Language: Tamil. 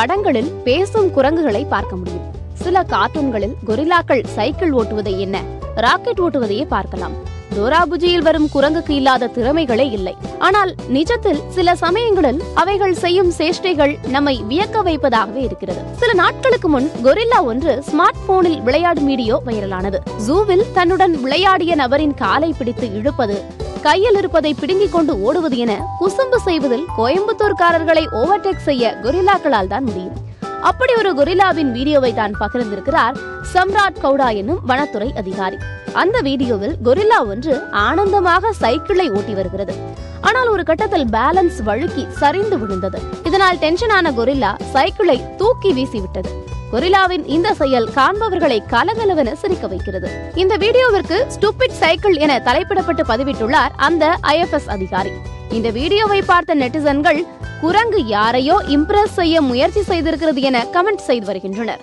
படங்களில் பேசும் குரங்குகளை பார்க்க முடியும். சில கார்ட்டூன்களில் கொரில்லாக்கள் சைக்கிள் ஓட்டுவதை என்ன, ராக்கெட் ஓட்டுவதையே பார்க்கலாம். டோரா புஜியில் வரும் குரங்குக்கு இல்லாத திறமைகளே இல்லை. ஆனால் நிஜத்தில் சில சமயங்களில் அவைகள் செய்யும் சேஷ்டைகள் நம்மை வியக்க வைப்பதாகவே இருக்கிறது. சில நாட்களுக்கு முன் கொரில்லா ஒன்று ஸ்மார்ட் போனில் விளையாடும் வீடியோ வைரலானது. ஜூவில் தன்னுடன் விளையாடிய நபரின் காலை பிடித்து இழுப்பது, கையில் இருப்பதை பிடுங்கிக் கொண்டு ஓடுவது என குசும்பு செய்வதில் கோயம்புத்தூர்காரர்களை ஓவர்டேக் செய்ய கொரில்லாக்களால் தான் முடியும். அப்படி ஒரு கொரில்லாவின் வீடியோவை தான் பகிர்ந்திருக்கிறார் சம்ராட் கவுடா என்னும் வனத்துறை அதிகாரி. அந்த வீடியோவில் கொரில்லா ஒன்று ஆனந்தமாக சைக்கிளை ஓட்டி வருகிறது. ஆனால் ஒரு கட்டத்தில் பேலன்ஸ் வழுக்கி சரிந்து விழுந்தது. இதனால் டென்ஷனான கொரில்லா சைக்கிளை தூக்கி வீசிவிட்டது. கொரில்லாவின் இந்த செயல் காண்பவர்களை கலகலவென சிரிக்க வைக்கிறது. இந்த வீடியோவிற்கு ஸ்டூபிட் சைக்கிள் என தலைப்பிடப்பட்டு பதிவிட்டுள்ளார் அந்த IFS அதிகாரி. இந்த வீடியோவை பார்த்த நெட்டிசன்கள் குரங்கு யாரையோ இம்ப்ரெஸ் செய்ய முயற்சி செய்திருக்கிறது என கமெண்ட் செய்து வருகின்றனர்.